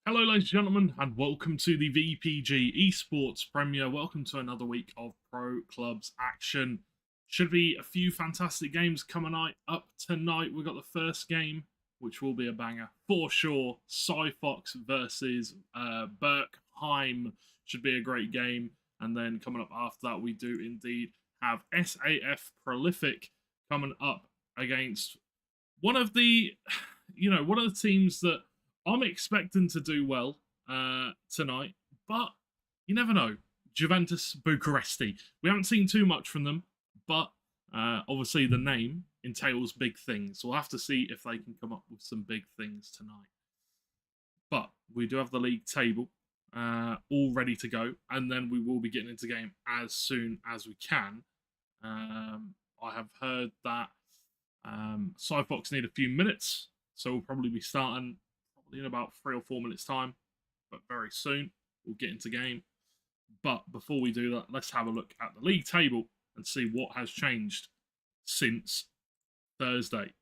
Hello, ladies and gentlemen, and welcome to the VPG Esports Premier. Welcome to another week of Pro Clubs action. Should be a few fantastic games coming up tonight. We've got the first game, which will be a banger for sure. SiFOX versus Berkheim should be a great game. And then coming up after that, we do indeed have SAF Prolific coming up against one of the, one of the teams that I'm expecting to do well tonight, but you never know. Juventus Bucuresti. We haven't seen too much from them, but obviously the name entails big things. So we'll have to see if they can come up with some big things tonight. But we do have the league table all ready to go, and then we will be getting into game as soon as we can. I have heard that SiFOX need a few minutes, so we'll probably be starting in about 3 or 4 minutes time, but very soon we'll get into game. But before we do that, let's have a look at the league table and see what has changed since Thursday.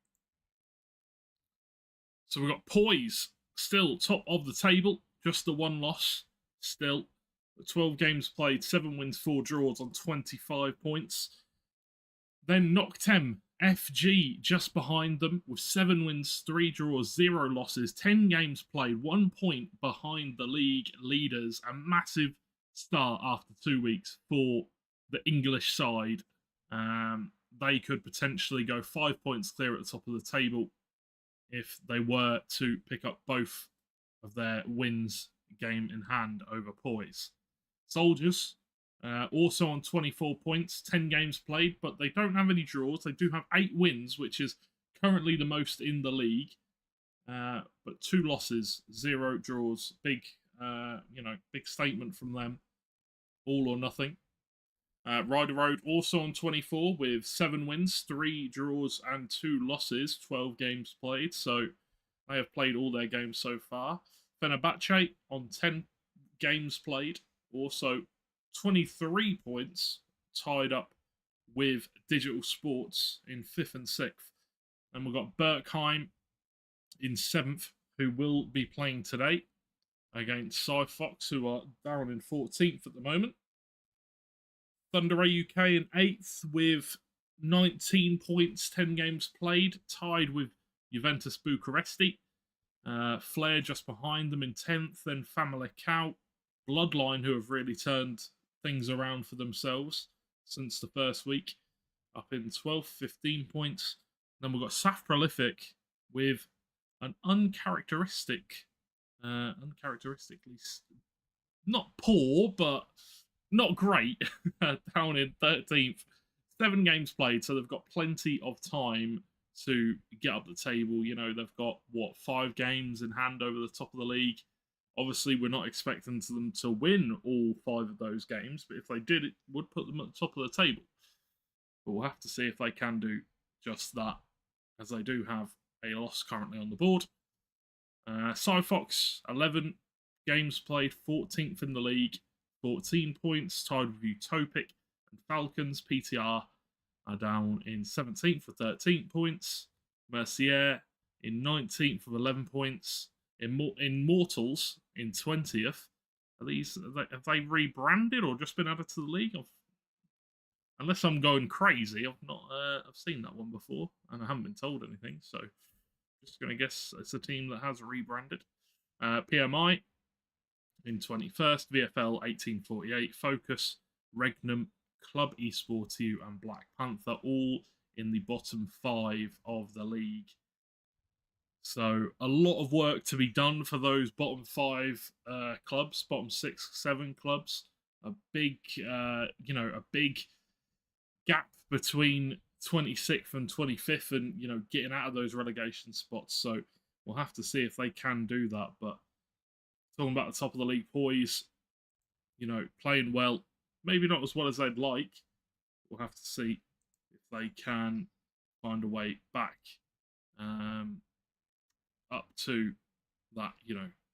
So we've got Poise still top of the table, just the one loss still. 12 games played, 7 wins, 4 draws on 25 points. Then Noctem FG just behind them with 7 wins, 3 draws, 0 losses, 10 games played, 1 point behind the league leaders. A massive start after 2 weeks for the English side. They could potentially go 5 points clear at the top of the table if they were to pick up both of their wins game in hand over Poise. Soldiers also on 24 points, 10 games played, but they don't have any draws. They do have 8 wins, which is currently the most in the league. But 2 losses, 0 draws. Big, big statement from them. All or nothing. Ryder Road also on 24 with 7 wins, 3 draws, and 2 losses. 12 games played, so they have played all their games so far. Fenerbahce on 10 games played, also 23 points, tied up with Digital Sports in 5th and 6th. And we've got Berkheim in 7th, who will be playing today against SiFOX, who are down in 14th at the moment. Thunder UK in 8th with 19 points, 10 games played, tied with Juventus Bucuresti. Flair just behind them in 10th, then Famalicão, Bloodline, who have really turned things around for themselves since the first week, up in 12th, 15 points. Then we've got SAF Prolific with an uncharacteristically not poor, but not great, down in 13th. 7 games played, so they've got plenty of time to get up the table. They've got, 5 games in hand over the top of the league. Obviously, we're not expecting them to win all 5 of those games, but if they did, it would put them at the top of the table. But we'll have to see if they can do just that, as they do have a loss currently on the board. SiFOX, 11 games played, 14th in the league, 14 points, tied with Utopic and Falcons. PTR are down in 17th for 13 points. Mercier in 19th with 11 points. Immortals in 20th. Have they rebranded or just been added to the league? Unless I'm going crazy, I've seen that one before and I haven't been told anything. So just going to guess it's a team that has rebranded. PMI in 21st, VFL 1848, Focus, Regnum, Club Esports, and Black Panther, all in the bottom 5 of the league. So a lot of work to be done for those bottom 5 clubs, bottom 6, 7 clubs. A big gap between 26th and 25th, and getting out of those relegation spots. So we'll have to see if they can do that. But talking about the top of the league, Poise, playing well, maybe not as well as they'd like. We'll have to see if they can find a way back up to that,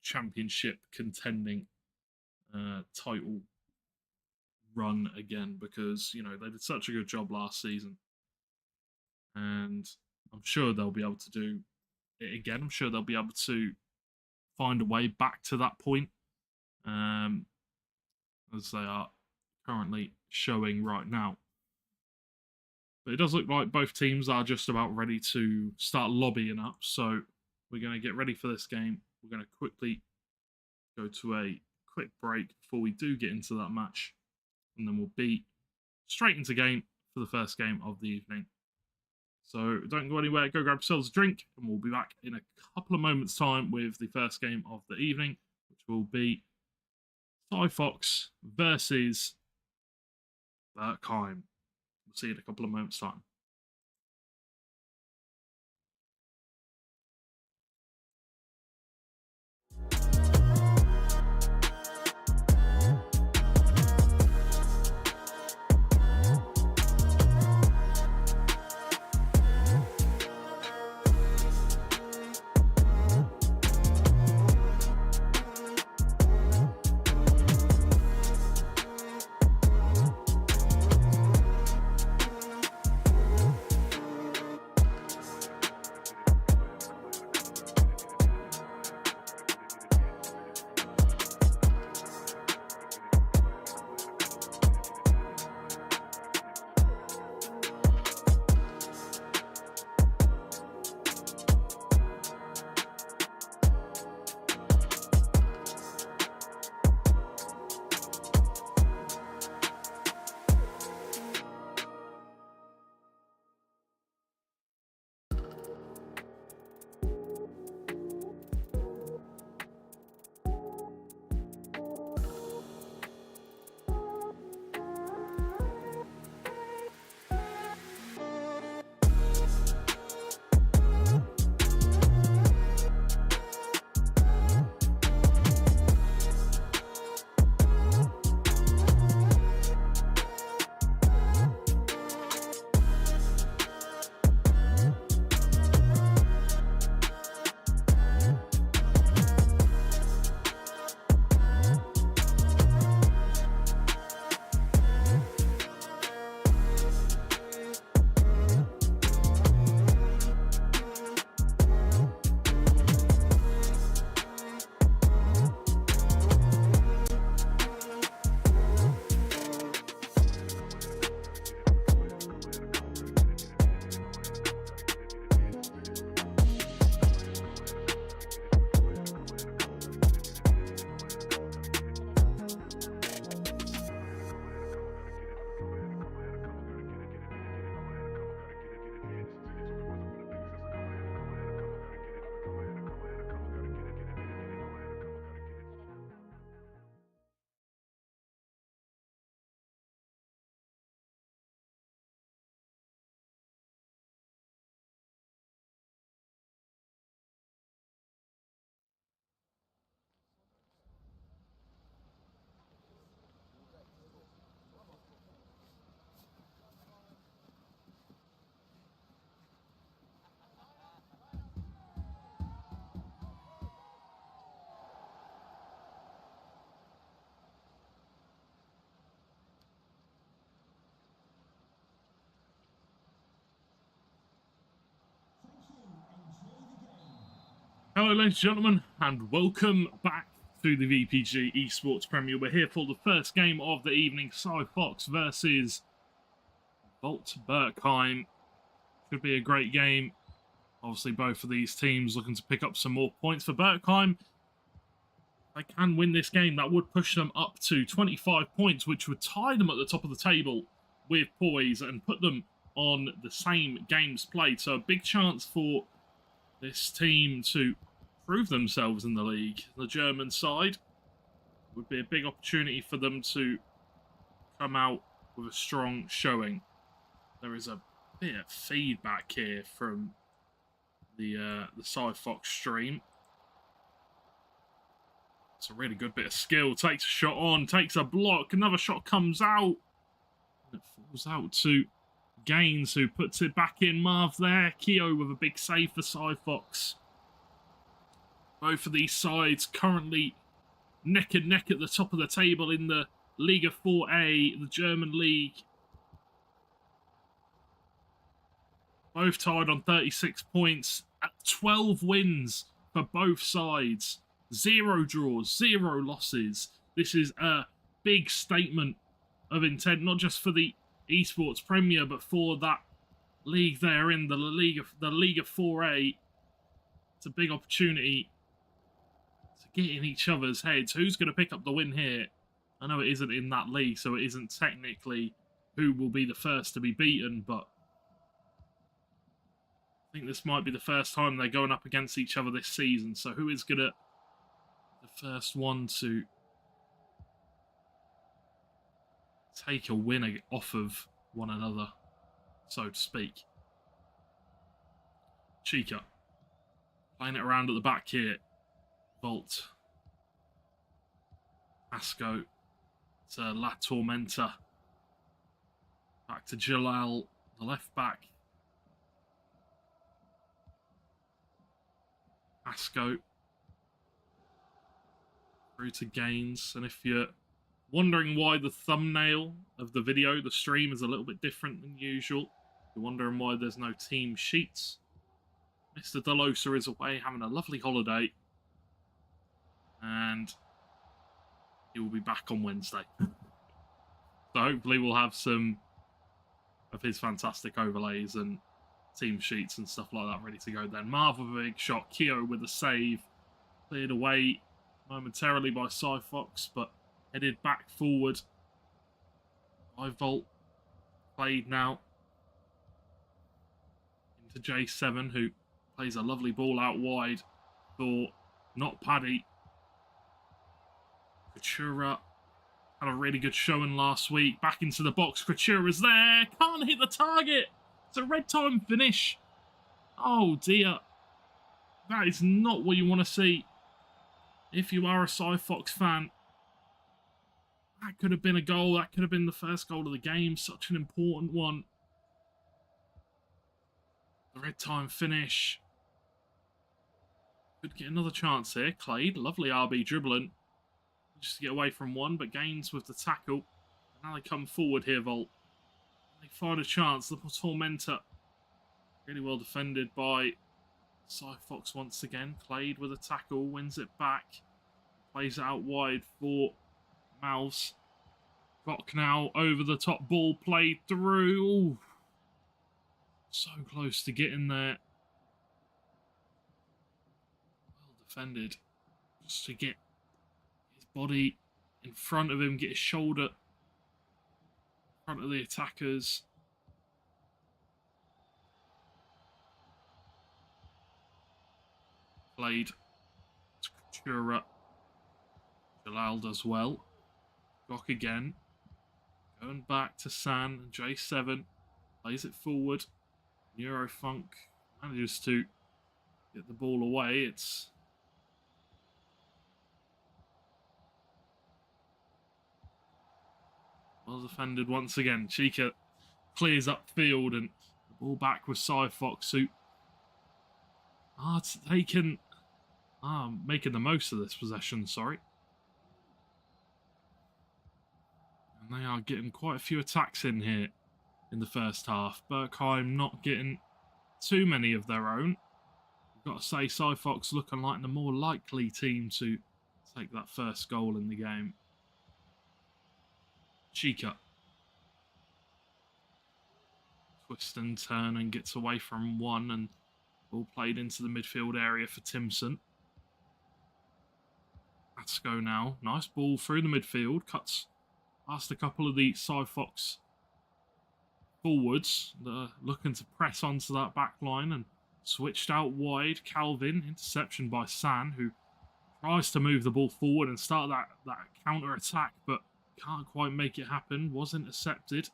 championship contending title run again, because, they did such a good job last season. And I'm sure they'll be able to do it again. I'm sure they'll be able to find a way back to that point, as they are currently showing right now. But it does look like both teams are just about ready to start lobbying up, so we're going to get ready for this game. We're going to quickly go to a quick break before we do get into that match, and then we'll be straight into game for the first game of the evening. So don't go anywhere, go grab yourselves a drink, and we'll be back in a couple of moments' time with the first game of the evening, which will be SiFOX versus Berkheim. We'll see you in a couple of moments' time. Hello, ladies and gentlemen, and welcome back to the VPG Esports Premier. We're here for the first game of the evening, SiFOX versus Berkheim. Should be a great game. Obviously, both of these teams looking to pick up some more points. For Berkheim, they can win this game. That would push them up to 25 points, which would tie them at the top of the table with poise and put them on the same games played. So a big chance for this team to prove themselves in the league. The German side would be a big opportunity for them to come out with a strong showing. There is a bit of feedback here from the SiFOX stream. It's a really good bit of skill. Takes a shot on, takes a block, another shot comes out. And it falls out to Gaines, who puts it back in. Marv there. Keo with a big save for SiFOX. Both of these sides currently neck and neck at the top of the table in the Liga 4A, the German league. Both tied on 36 points at 12 wins for both sides. 0 draws, 0 losses. This is a big statement of intent, not just for the Esports Premier, but for that league they're in, the Liga 4A. It's a big opportunity to get in each other's heads. Who's going to pick up the win here? I know it isn't in that league, so it isn't technically who will be the first to be beaten, but I think this might be the first time they're going up against each other this season. So who is going to the first one to take a win off of one another, so to speak? Chica playing it around at the back here. Volt. Asco to La Tormenta. Back to Jalal, the left back. Asco through to Gaines. And if you're wondering why the thumbnail of the video, the stream, is a little bit different than usual, you're wondering why there's no team sheets, Mr. Delosa is away having a lovely holiday, and he will be back on Wednesday. So hopefully we'll have some of his fantastic overlays and team sheets and stuff like that ready to go then. Marv with a big shot. Keo with a save. Cleared away momentarily by SiFOX, but headed back forward by Volt. Played now into J7, who plays a lovely ball out wide for not Paddy. Coutura had a really good showing last week. Back into the box. Coutura's there. Can't hit the target. It's a red time finish. Oh dear. That is not what you want to see if you are a SiFOX fan. That could have been a goal. That could have been the first goal of the game. Such an important one. The red time finish. Could get another chance here. Clade, lovely RB dribbling. Just to get away from one, but Gaines with the tackle. Now they come forward here, Volt. They find a chance. The Tormenta. Really well defended by SiFOX once again. Clade with a tackle. Wins it back. Plays it out wide for Mouse. Rock now over the top. Ball played through. Ooh. So close to getting there. Well defended. Just to get his body in front of him. Get his shoulder in front of the attackers. Played to Coutura. Jalal does well. Gok again. Going back to San and J7. Plays it forward. Neurofunk manages to get the ball away. It's well defended once again. Chica clears upfield and the ball back with SiFOX, who are making the most of this possession, sorry. And they are getting quite a few attacks in here in the first half. Berkheim not getting too many of their own. I've got to say, SiFOX looking like the more likely team to take that first goal in the game. Chica. Twist and turn and gets away from one, and ball played into the midfield area for Timson. Let's go now. Nice ball through the midfield. Cuts past a couple of the SiFOX forwards. They're looking to press onto that back line and switched out wide. Calvin, interception by San, who tries to move the ball forward and start that counter-attack, but can't quite make it happen. Was intercepted.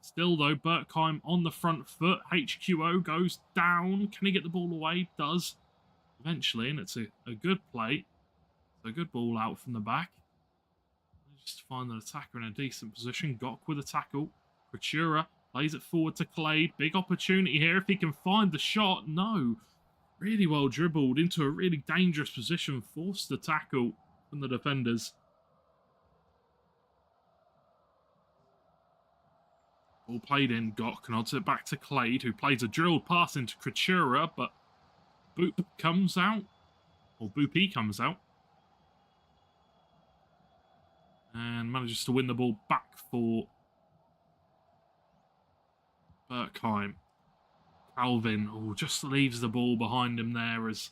Still, though, Burkheim on the front foot. HQO goes down. Can he get the ball away? Does. Eventually, and it's a good play. It's a good ball out from the back. Just to find the attacker in a decent position. Gok with a tackle. Coutura plays it forward to Clade. Big opportunity here if he can find the shot. No. Really well dribbled into a really dangerous position. Forced the tackle from the defenders. Ball played in. Gok nods it back to Clade, who plays a drilled pass into Coutura, but Boop comes out. Or Boopy comes out. And manages to win the ball back for Berkheim. Calvin just leaves the ball behind him there as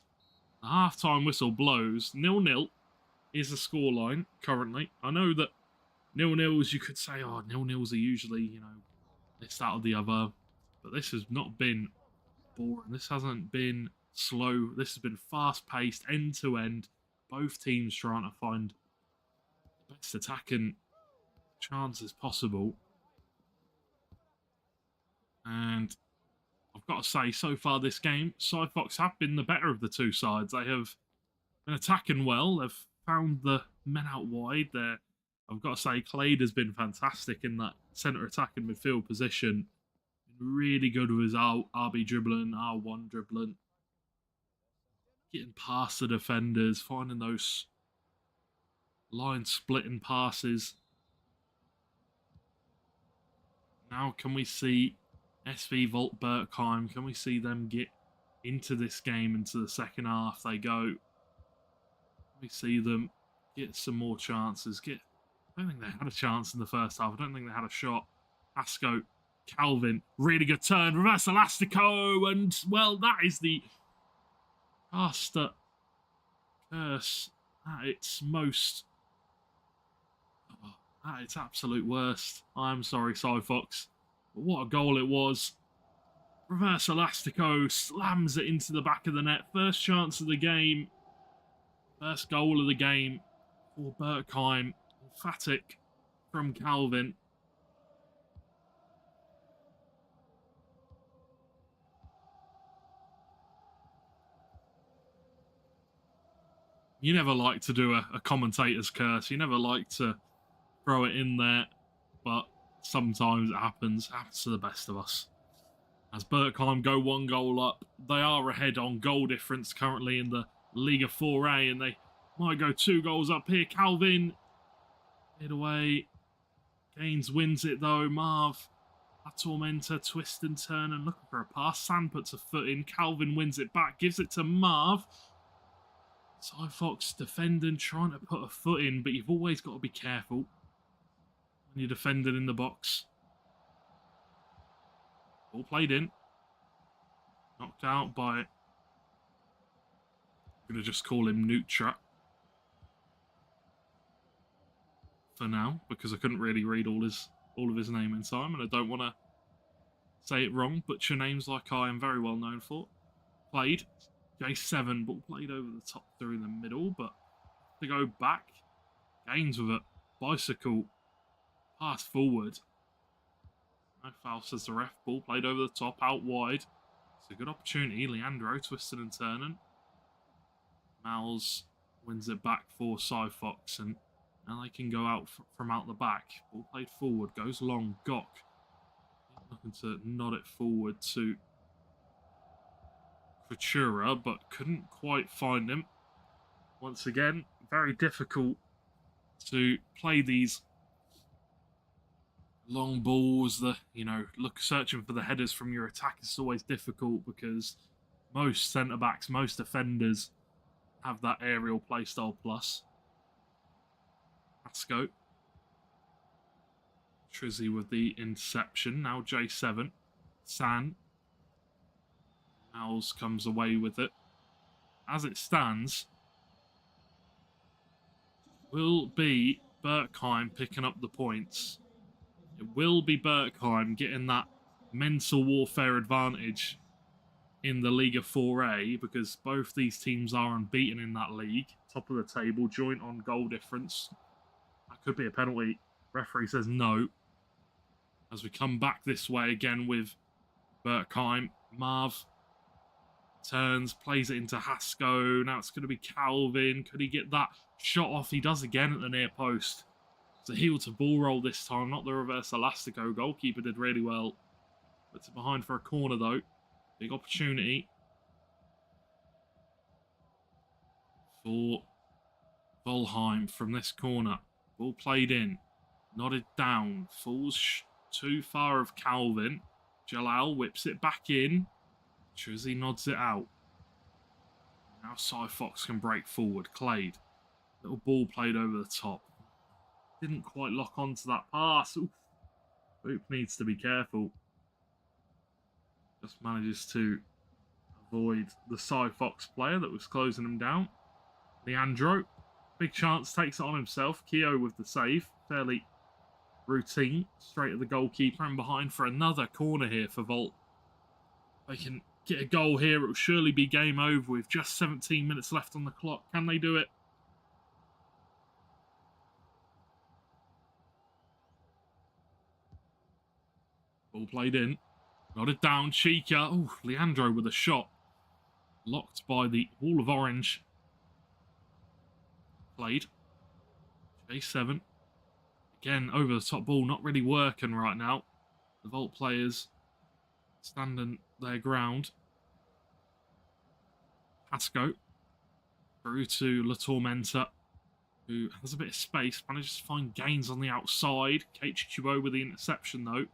the half-time whistle blows. 0-0 is the scoreline currently. I know that 0-0s, you could say, 0-0s are usually, this, that, or the other. But this has not been boring. This hasn't been slow. This has been fast-paced, end-to-end. Both teams trying to find the best attacking chances possible. And I've got to say, so far this game, SiFOX have been the better of the two sides. They have been attacking well. They've found the men out wide there. I've got to say, Clade has been fantastic in that centre attacking midfield position. Been really good with his RB dribbling, R1 dribbling. Getting past the defenders, finding those line-splitting passes. Now can we see SV Volt Berkheim? Can we see them get into this game, into the second half? They go. We see them get some more chances. I don't think they had a chance in the first half. I don't think they had a shot. Asco, Calvin, really good turn. Reverse Elastico, and well, that is the caster curse at its most. At its absolute worst. I'm sorry, SiFOX. But what a goal it was. Reverse Elastico slams it into the back of the net. First chance of the game. First goal of the game for Berkheim. Emphatic from Calvin. You never like to do a commentator's curse. You never like to throw it in there, but sometimes it happens. It happens to the best of us. As Berkheim go one goal up, they are ahead on goal difference currently in the Liga 4A, and they might go 2 goals up here. Calvin, hit away. Gaines wins it though. Marv, a Tormenta, twist and turn and looking for a pass. Sand puts a foot in. Calvin wins it back, gives it to Marv. SiFOX defending, trying to put a foot in, but you've always got to be careful when you're defending in the box. Ball played in. Knocked out by, I'm going to just call him Nutra for now, because I couldn't really read all of his name in time, and I don't want to say it wrong, but your name's like I am very well known for. Played. J7, ball played over the top through the middle, but to go back. Gaines with a bicycle pass forward. No foul, says the ref. Ball played over the top, out wide. It's a good opportunity. Leandro twisting and turning. Miles wins it back for SiFOX, and now they can go out from out the back. Ball played forward, goes long. Gok looking to nod it forward to Futura, but couldn't quite find him. Once again, very difficult to play these long balls. Searching for the headers from your attack is always difficult because most centre-backs, most defenders have that aerial playstyle plus. Asco. Trizzy with the interception. Now J7. San. Miles comes away with it. As it stands, will be Berkheim picking up the points. It will be Berkheim getting that mental warfare advantage in the Liga 4A because both these teams are unbeaten in that league. Top of the table, joint on goal difference. That could be a penalty. Referee says no. As we come back this way again with Berkheim. Marv turns, plays it into Hasco. Now it's going to be Calvin. Could he get that shot off? He does again at the near post. It's a heel to ball roll this time, not the reverse Elastico. Goalkeeper did really well. Puts it behind for a corner though. Big opportunity for Volheim from this corner. Ball played in. Nodded down. Falls too far of Calvin. Jalal whips it back in. Trizzy nods it out. Now SiFOX can break forward. Clade. Little ball played over the top. didn't quite lock onto that pass. Oof. Boop needs to be careful. Just manages to avoid the SiFOX player that was closing him down. Leandro, big chance, takes it on himself. Keogh with the save, fairly routine. Straight at the goalkeeper and behind for another corner here for Volt. They can get a goal here, it will surely be game over with just 17 minutes left on the clock. Can they do it? Ball played in. Got it down. Chica. Oh, Leandro with a shot. Locked by the wall of orange. Played. J7. Again, over the top ball. Not really working right now. The Volt players standing their ground. Pasco. Through to La Tormenta, who has a bit of space. Manages to find Gaines on the outside. HQO with the interception, though.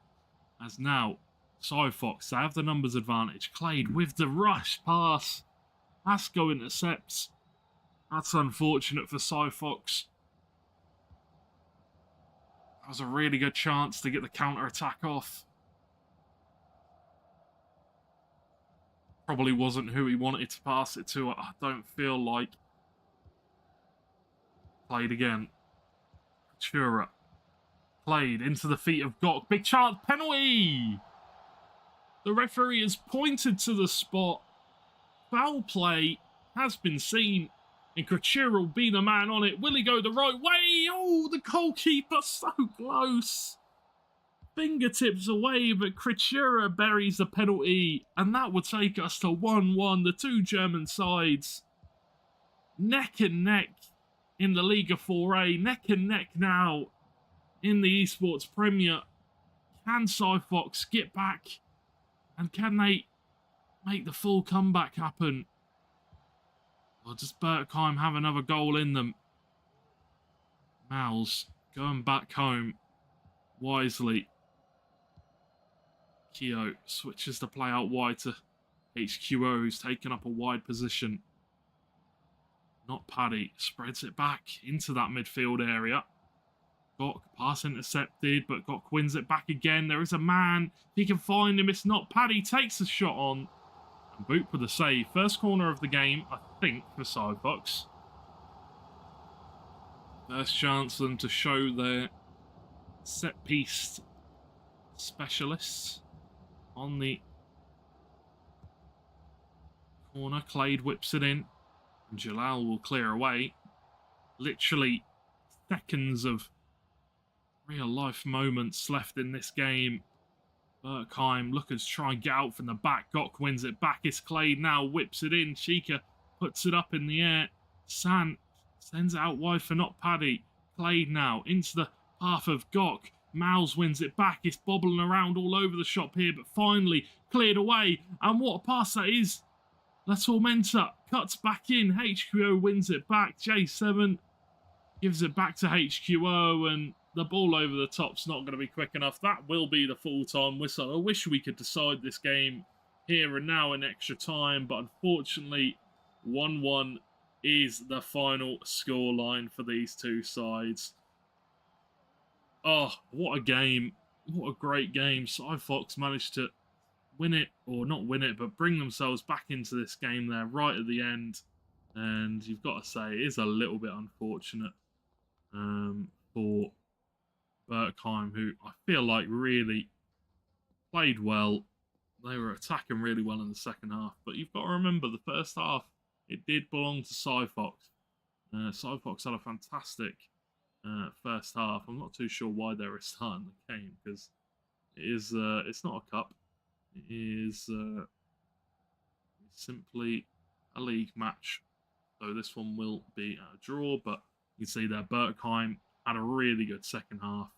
As now, SiFOX, they have the numbers advantage. Clade with the rush pass. Pasco intercepts. That's unfortunate for SiFOX. That was a really good chance to get the counter-attack off. Probably wasn't who he wanted to pass it to. I don't feel like. Played again. Chura. Played into the feet of Gok. Big chance. Penalty! The referee has pointed to the spot. Foul play has been seen. And Krachira will be the man on it. Will he go the right way? Oh, the goalkeeper so close. Fingertips away, but Krachira buries the penalty. And that would take us to 1-1. The two German sides neck and neck in the Liga 4A. Neck and neck now in the Esports Premier. Can SiFOX get back? And can they make the full comeback happen? Or does Berkheim have another goal in them? Miles going back home wisely. Keogh switches the play out wide to HQO, who's taken up a wide position. Not Paddy. Spreads it back into that midfield area. Gok, pass intercepted, but Gok wins it back again. There is a man. He can find him. It's not Paddy. Takes the shot on. And Boot with the save. First corner of the game, I think, for SiFOX. First chance for them to show their set-piece specialists on the corner. Clade whips it in. And Jalal will clear away. Literally seconds of real-life moments left in this game. Burkheim looking to try and get out from the back. Gok wins it back. It's Clade now. Whips it in. Chica puts it up in the air. San sends it out wide for not Paddy. Clade now into the path of Gok. Miles wins it back. It's bobbling around all over the shop here, but finally cleared away. And what a pass that is. La Tormenta cuts back in. HQO wins it back. J7 gives it back to HQO, and the ball over the top's not going to be quick enough. That will be the full-time whistle. I wish we could decide this game here and now in extra time, but unfortunately 1-1 is the final scoreline for these two sides. Oh, what a game. What a great game. SiFOX managed to win it, or not win it, but bring themselves back into this game there right at the end. And you've got to say, it is a little bit unfortunate for Berkheim, who I feel like really played well. They were attacking really well in the second half. But you've got to remember, the first half, it did belong to SiFOX. SiFOX had a fantastic first half. I'm not too sure why they were starting the game, because it is it's not a cup. It is simply a league match. So this one will be a draw, but you can see there Berkheim had a really good second half.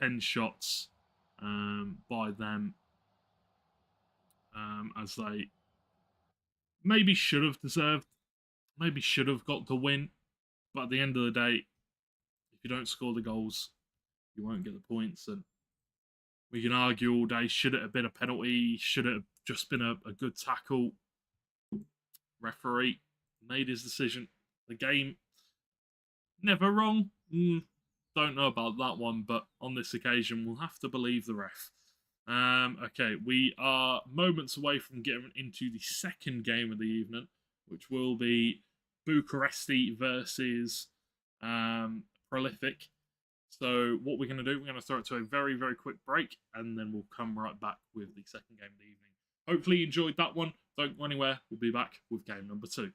10 shots by them, as they maybe should have deserved, maybe should have got the win. But at the end of the day, if you don't score the goals, you won't get the points. And we can argue all day, should it have been a penalty? Should it have just been a good tackle? Referee made his decision. The game, never wrong. Don't know about that one, but on this occasion, we'll have to believe the ref. Okay, we are moments away from getting into the second game of the evening, which will be Bucuresti versus Prolific. So what we're going to do, we're going to throw it to a very, very quick break, and then we'll come right back with the second game of the evening. Hopefully you enjoyed that one. Don't go anywhere. We'll be back with game number 2.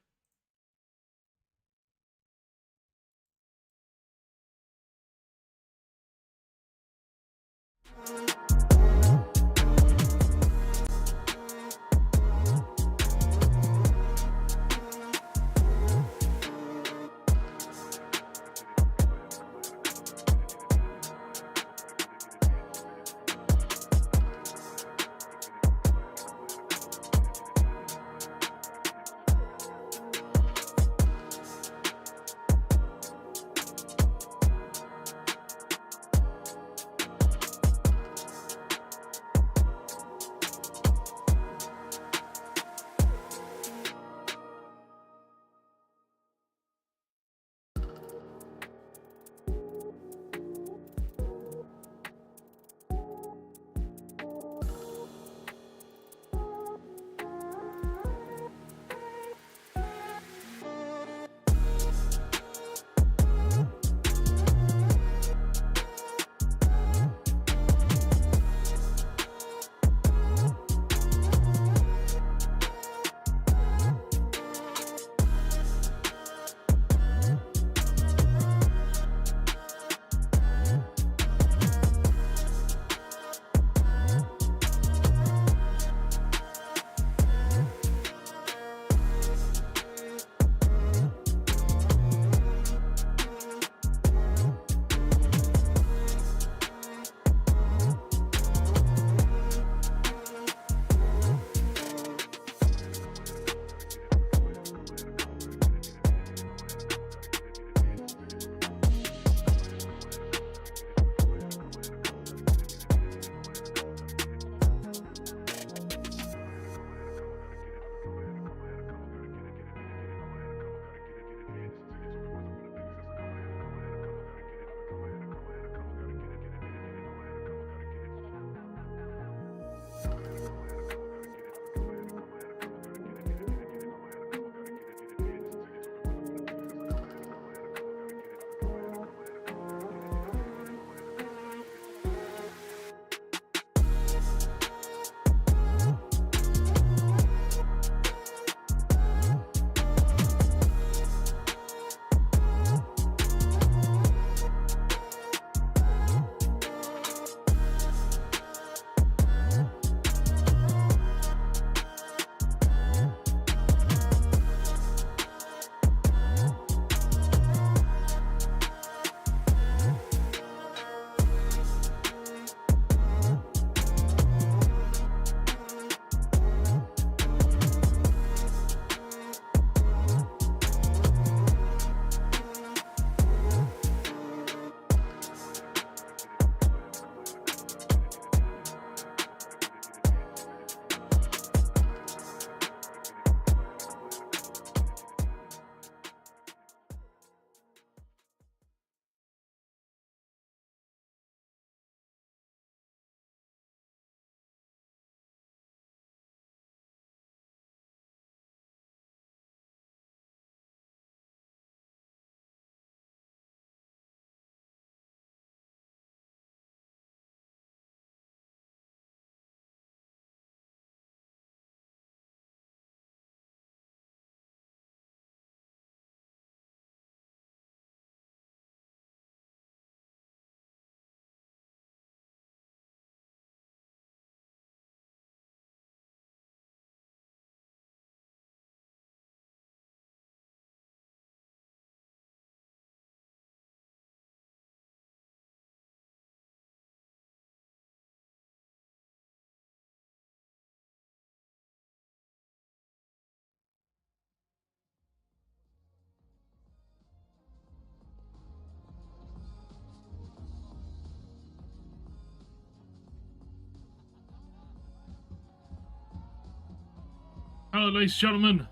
Hello, ladies and gentlemen,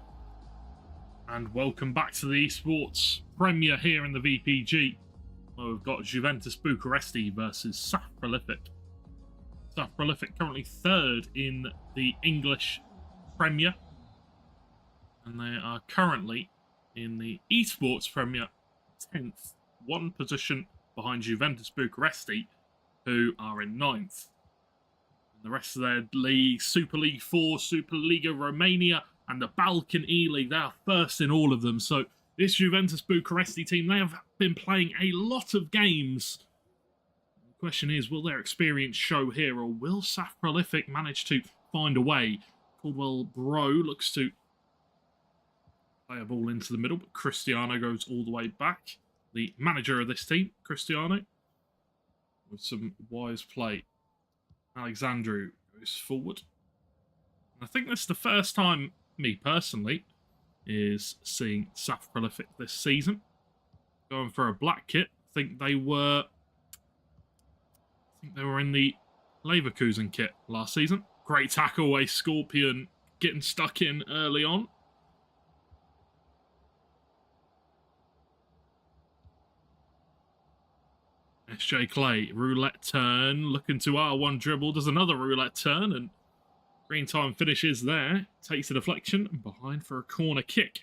and welcome back to the Esports Premier here in the VPG. Well, we've got Juventus Bucuresti versus SAF Prolific. SAF Prolific currently third in the English Premier. And they are currently in the Esports Premier 10th. One position behind Juventus Bucuresti, who are in 9th. And the rest of their leagues, Super League 4, Superliga Romania, and the Balkan E-League, they are first in all of them. So this Juventus Bucuresti team, they have been playing a lot of games. The question is, will their experience show here, or will SAF Prolific manage to find a way? Caldwell Bro looks to play a ball into the middle, but Cristiano goes all the way back. The manager of this team, Cristiano, with some wise play. Alexandru goes forward. And I think this is the first time, me personally, is seeing SAF Prolific this season. Going for a black kit. I think they were in the Leverkusen kit last season. Great tackle, a Scorpion getting stuck in early on. SJ Clay, roulette turn, looking to R1 dribble, does another roulette turn, and green time finishes there. Takes a deflection, and behind for a corner kick.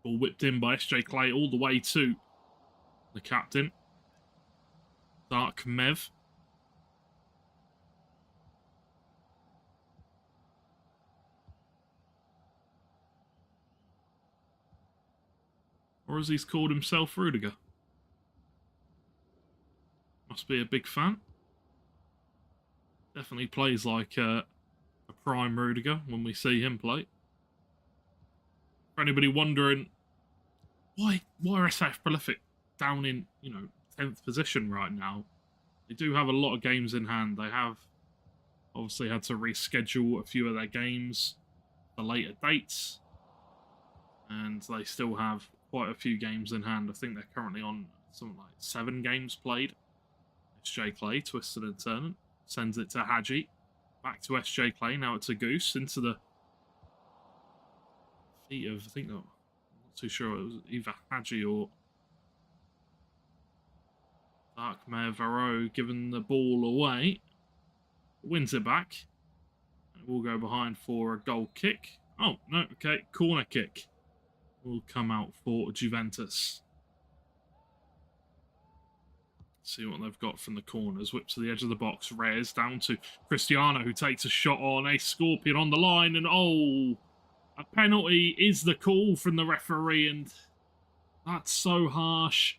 Ball whipped in by SJ Clay all the way to the captain. Dark Mev. Or as he's called himself, Rudiger. Must be a big fan. Definitely plays like a prime Rudiger when we see him play. For anybody wondering why are SAF Prolific down in 10th position right now, they do have a lot of games in hand. They have obviously had to reschedule a few of their games for later dates, and they still have quite a few games in hand. I think they're currently on something like 7 games played. SJ Clay, twisted and turning, sends it to Hadji. Back to SJ Clay, now it's a Goose, into the feet of, I think, I'm not too sure, it was either Hadji or Darkmare Varro giving the ball away. Wins it back. And it will go behind for a goal kick. Oh, no, okay, corner kick will come out for Juventus. See what they've got from the corners. Whip to the edge of the box. Reyes down to Cristiano, who takes a shot on a Scorpion on the line. And oh, a penalty is the call from the referee. And that's so harsh.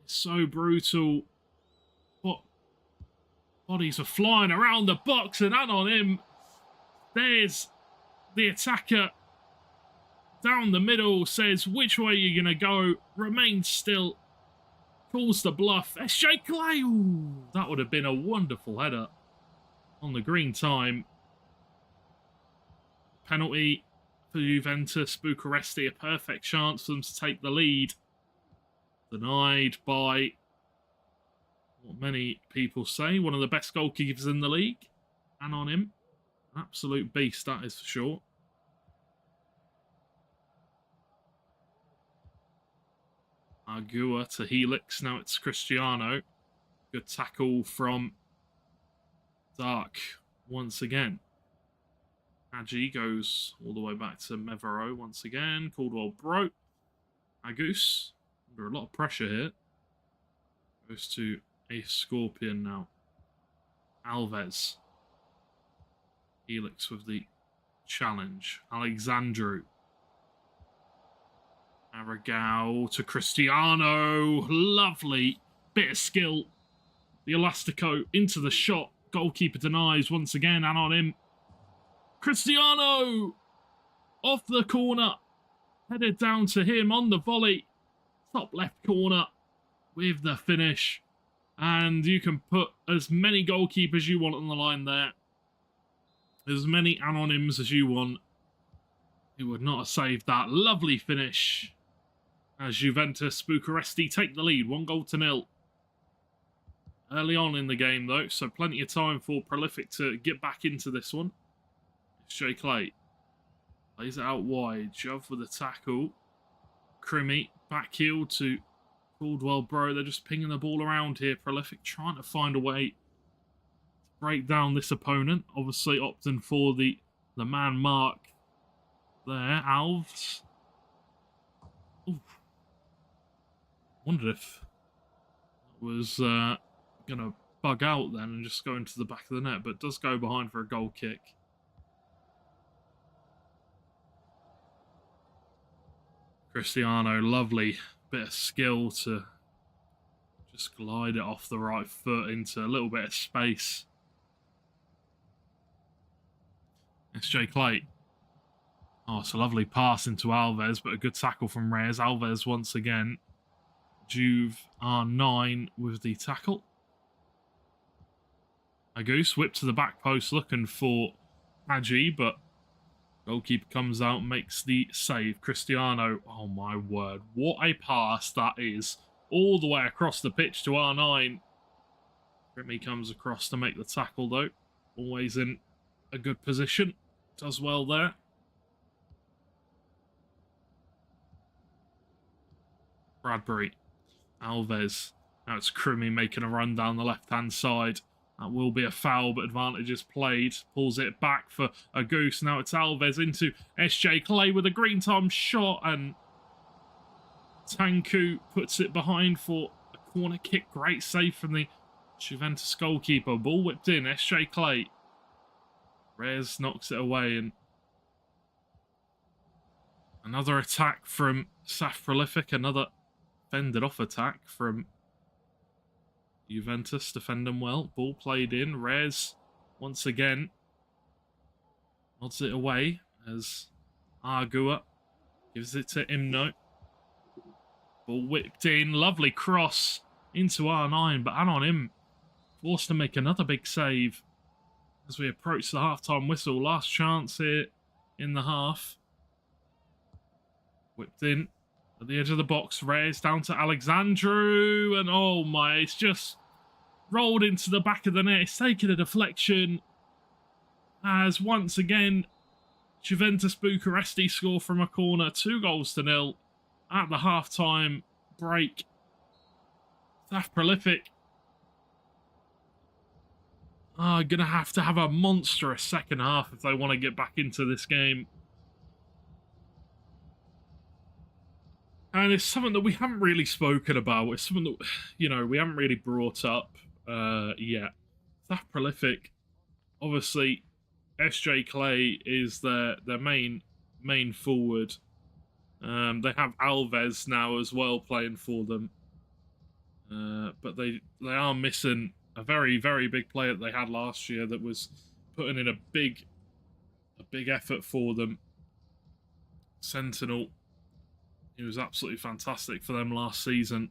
It's so brutal. What bodies are flying around the box, and on him. There's the attacker down the middle. Says, which way are you going to go? Remains still. Calls the bluff. SJ Clay. Ooh, that would have been a wonderful header on the green time. Penalty for Juventus Bucuresti. A perfect chance for them to take the lead. Denied by what many people say, one of the best goalkeepers in the league. And on him. An absolute beast, that is for sure. Argua to Helix. Now it's Cristiano. Good tackle from Dark once again. Hadji goes all the way back to Mevero once again. Caldwell Bro. Agus. Under a lot of pressure here. Goes to a Scorpion now. Alves. Helix with the challenge. Alexandru. Aragao to Cristiano. Lovely bit of skill. The Elastico into the shot. Goalkeeper denies once again, and on him. Cristiano! Off the corner. Headed down to him on the volley. Top left corner with the finish. And you can put as many goalkeepers you want on the line there. As many anonyms as you want. He would not have saved that. Lovely finish. As Juventus Bucuresti take the lead, 1-0. Early on in the game, though, so plenty of time for Prolific to get back into this one. It's Jay Clay. Plays it out wide. Jove with a tackle. Crimmy, back heel to Caldwell, bro, they're just pinging the ball around here. Prolific trying to find a way to break down this opponent. Obviously opting for the man mark there. Alves. Ooh. Wondered if it was going to bug out then and just go into the back of the net, but does go behind for a goal kick. Cristiano, lovely bit of skill to just glide it off the right foot into a little bit of space. SJ Clay. Oh, it's a lovely pass into Alves, but a good tackle from Reyes. Alves once again. Juve R9 with the tackle. A goose whip to the back post looking for Hadji, but goalkeeper comes out and makes the save. Cristiano, oh my word, what a pass that is. All the way across the pitch to R9. Grimmy comes across to make the tackle though. Always in a good position. Does well there. Bradbury. Alves. Now it's Crimmy making a run down the left-hand side. That will be a foul, but advantage is played. Pulls it back for a goose. Now it's Alves into SJ Clay with a green time shot, and Tanku puts it behind for a corner kick. Great save from the Juventus goalkeeper. Ball whipped in. SJ Clay. Reyes knocks it away, and another attack from SAF Prolific. Another fended off attack from Juventus, defending well. Ball played in. Reyes once again nods it away as Argua gives it to Imno. Ball whipped in. Lovely cross into R9, but Anon Im forced to make another big save as we approach the half-time whistle. Last chance here in the half. Whipped in at the edge of the box. Reyes down to Alexandru, and oh my, it's just rolled into the back of the net. It's taken a deflection as once again Juventus Bucuresti score from a corner. 2-0 at the half-time break. SAF Prolific are going to have a monstrous second half if they want to get back into this game. And it's something that we haven't really spoken about. It's something that, you know, we haven't really brought up yet. SAF Prolific, obviously, SJ Clay is their main forward. They have Alves now as well playing for them. But they are missing a very, very big player that they had last year that was putting in a big effort for them. Sentinel. He was absolutely fantastic for them last season.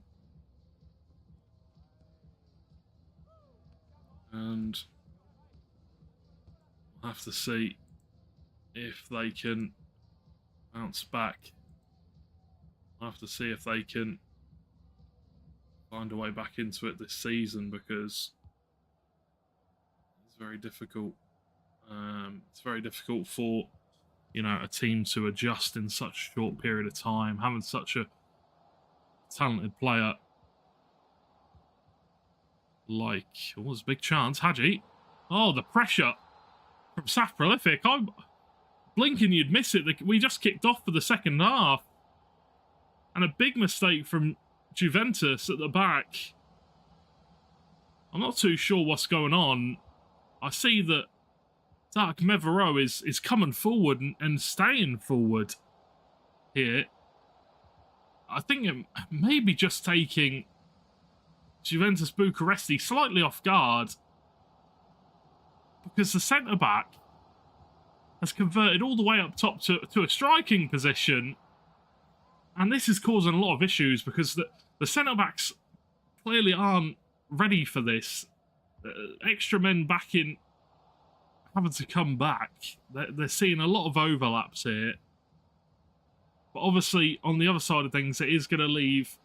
And we'll have to see if they can bounce back. We'll have to see if they can find a way back into it this season, because it's very difficult. It's very difficult for, you know, a team to adjust in such a short period of time, having such a talented player like, oh, there's a big chance, Hadji. Oh, the pressure from SAF Prolific. I'm blinking, you'd miss it. We just kicked off for the second half. And a big mistake from Juventus at the back. I'm not too sure what's going on. I see that Dark Mevero is coming forward and staying forward here. I think it may be just taking Juventus Bucuresti slightly off guard, because the centre-back has converted all the way up top to a striking position, and this is causing a lot of issues because the centre-backs clearly aren't ready for this. Extra men back in, having to come back. They're seeing a lot of overlaps here. But obviously, on the other side of things, it is going to leave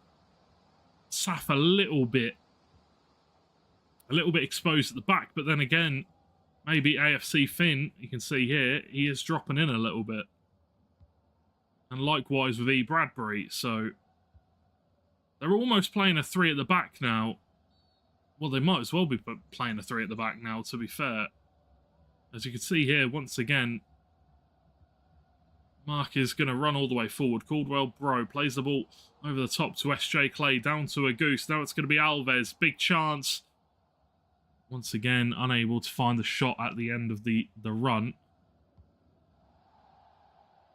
SAF a little bit exposed at the back. But then again, maybe AFC Finn, you can see here, he is dropping in a little bit. And likewise with E. Bradbury. So They're almost playing a 3 at the back now. Well, they might as well be playing a 3 at the back now, to be fair. As you can see here, once again, Mark is going to run all the way forward. Caldwell Bro plays the ball over the top to SJ Clay, down to a Goose. Now it's going to be Alves. Big chance. Once again, unable to find the shot at the end of the run.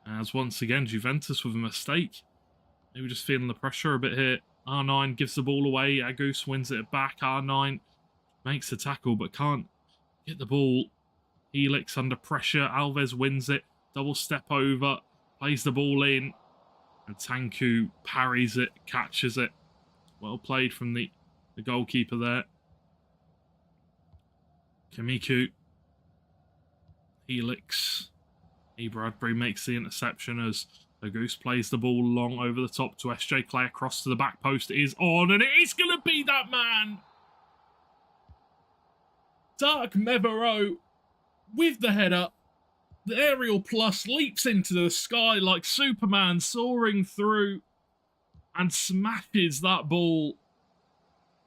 As once again, Juventus with a mistake. Maybe just feeling the pressure a bit here. R9 gives the ball away. Agus wins it back. R9 makes the tackle but can't get the ball. Helix under pressure. Alves wins it. Double step over. Plays the ball in. And Tanku parries it. Catches it. Well played from the goalkeeper there. Kamiku. Helix. E. Bradbury makes the interception as Agus plays the ball long over the top to SJ Clay. Across to the back post is on, and it is going to be that man. Dark Mevereaux with the header. The aerial plus leaps into the sky like Superman soaring through and smashes that ball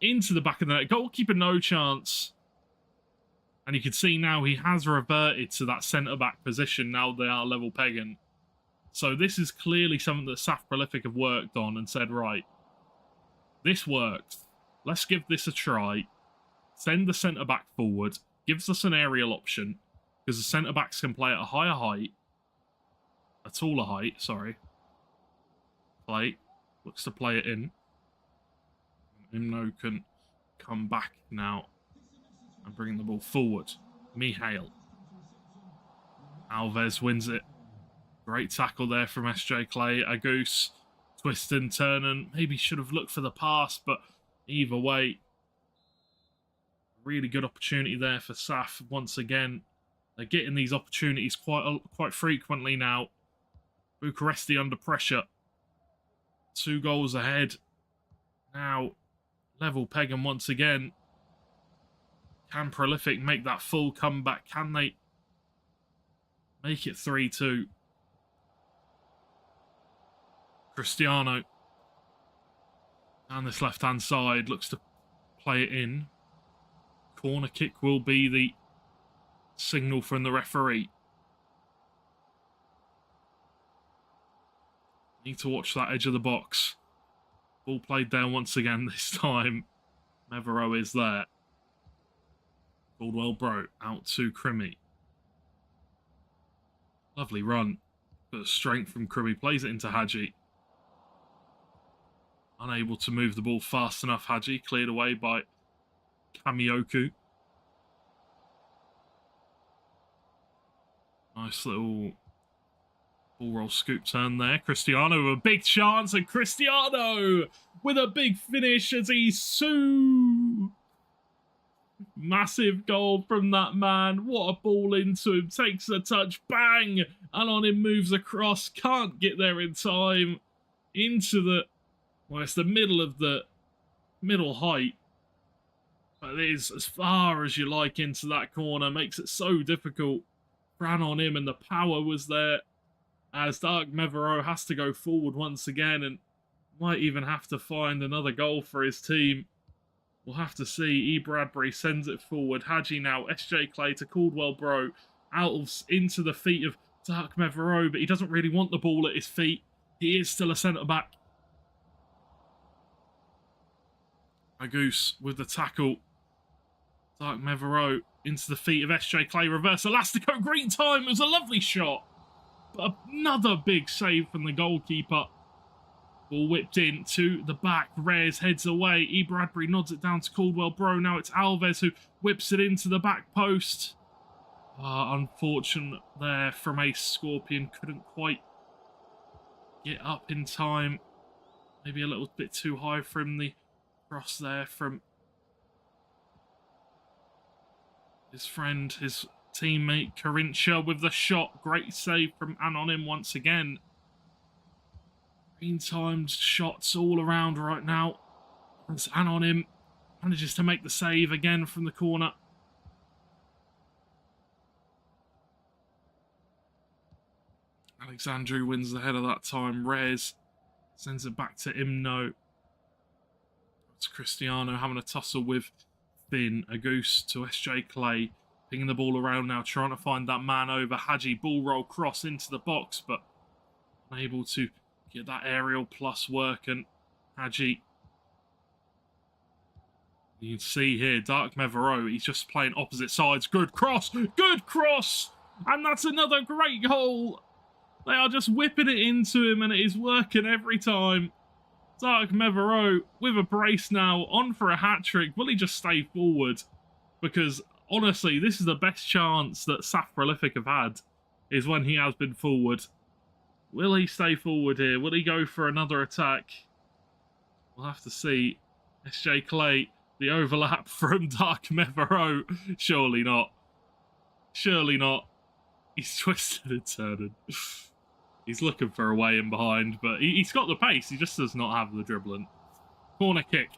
into the back of the net. Goalkeeper no chance. And you can see now he has reverted to that centre-back position. Now they are level pegging. So this is clearly something that SAF Prolific have worked on and said, right, this works. Let's give this a try. Send the centre-back forward. Gives us an aerial option. Because the centre-backs can play at a higher height. A taller height, sorry. Play. Looks to play it in. Imno can come back now. And bring the ball forward. Mihail. Alves wins it. Great tackle there from SJ Clay. Agus twist and turn, and maybe should have looked for the pass, but either way, really good opportunity there for SAF. Once again, they're getting these opportunities quite frequently now. Bucuresti under pressure. 2 goals ahead. Now, level pegging once again. Can Prolific make that full comeback? Can they make it 3-2? Cristiano down this left-hand side looks to play it in. Corner kick will be the signal from the referee. Need to watch that edge of the box. Ball played down once again this time. Mevereaux is there. Caldwell Bro out to Crimmy. Lovely run. Bit of strength from Crimmy. Plays it into Hadji. Unable to move the ball fast enough. Hadji cleared away by Kamioku. Nice little ball roll scoop turn there. Cristiano with a big chance, and Cristiano with a big finish as he massive goal from that man. What a ball into him. Takes the touch. Bang! And on him moves across. Can't get there in time. Into the... Well, it's the middle of the middle height. But it is as far as you like into that corner. Makes it so difficult. Ran on him, and the power was there. As Dark Mevereaux has to go forward once again. And might even have to find another goal for his team. We'll have to see. E. Bradbury sends it forward. Hadji now. SJ Clay to Caldwell Bro. Into the feet of Dark Mevereaux. But he doesn't really want the ball at his feet. He is still a centre-back. Agus with the tackle. Dark Mevereaux into the feet of SJ Clay. Reverse Elastico. Green time. It was a lovely shot. But another big save from the goalkeeper. Ball whipped in to the back. Reyes heads away. E. Bradbury nods it down to Caldwell Bro. Now it's Alves who whips it into the back post. Unfortunate there from Ace Scorpion. Couldn't quite get up in time. Maybe a little bit too high from the cross there from his friend, his teammate Carinthia with the shot. Great save from Anonim once again. Green-timed shots all around right now. As Anonim manages to make the save again from the corner. Alexandru wins the header that time. Reyes sends it back to Imno. It's Cristiano having a tussle with Finn. A goose to SJ Clay. Pinging the ball around now, trying to find that man over. Hadji, ball roll cross into the box, but unable to get that aerial plus work. And Hadji, you can see here, Dark Mevereau, he's just playing opposite sides. Good cross! Good cross! And that's another great goal! They are just whipping it into him, and it is working every time. Dark Mevereau with a brace now, on for a hat-trick. Will he just stay forward? Because, honestly, this is the best chance that SAF Prolific have had, is when he has been forward. Will he stay forward here? Will he go for another attack? We'll have to see. SJ Clay, the overlap from Dark Mevereau. Surely not. Surely not. He's twisted and turning. He's looking for a way in behind, but he's got the pace. He just does not have the dribbling. Corner kick.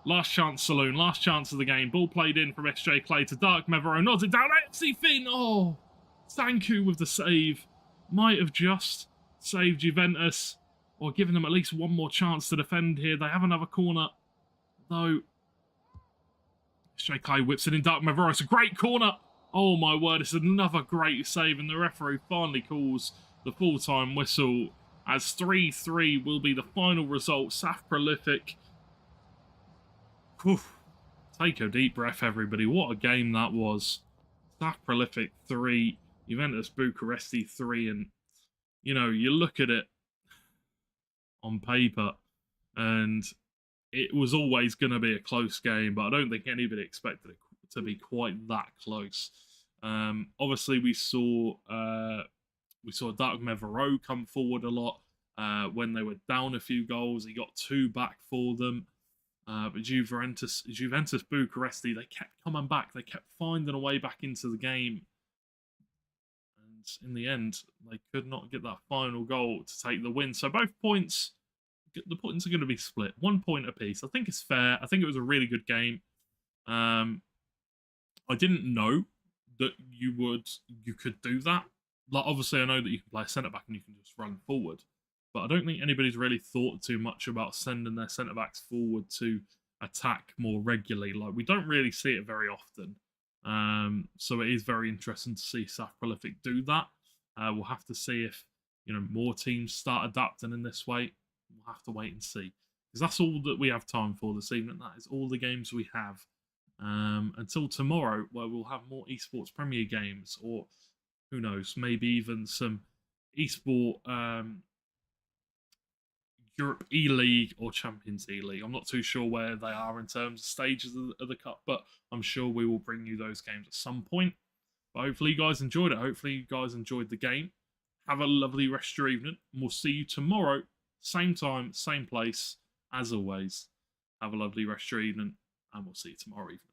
Last chance saloon. Last chance of the game. Ball played in from SJ Clay to Dark Mevereau. Nods it down. FC Finn. Oh, Sanku with the save. Might have just saved Juventus, or given them at least one more chance to defend here. They have another corner, though. SJ Clay whips it in. Dark Mevereau. It's a great corner. Oh my word, it's another great save, and the referee finally calls the full-time whistle, as 3-3 will be the final result. SAF Prolific. Whew. Take a deep breath, everybody. What a game that was. SAF Prolific 3, Juventus Bucuresti 3, and, you know, you look at it on paper, and it was always going to be a close game, but I don't think anybody expected it to be quite that close. Obviously, we saw Dark Mevereau come forward a lot when they were down a few goals. He got 2 back for them. But Juventus Bucuresti, they kept coming back. They kept finding a way back into the game. And in the end, they could not get that final goal to take the win. So both points, the points are going to be split. 1 point apiece. I think it's fair. I think it was a really good game. I didn't know that you could do that. Like, obviously, I know that you can play a centre-back and you can just run forward. But I don't think anybody's really thought too much about sending their centre-backs forward to attack more regularly. Like, we don't really see it very often. So it is very interesting to see SAF Prolific do that. We'll have to see if, you know, more teams start adapting in this way. We'll have to wait and see. Because that's all that we have time for this evening. That is all the games we have. Until tomorrow, where we'll have more esports Premier games, or who knows, maybe even some esport Europe E-League or Champions E-League. I'm not too sure where they are in terms of stages of the cup, but I'm sure we will bring you those games at some point. But hopefully you guys enjoyed it. Hopefully you guys enjoyed the game. Have a lovely rest of your evening, and we'll see you tomorrow, same time, same place, as always. Have a lovely rest of your evening, and we'll see you tomorrow evening.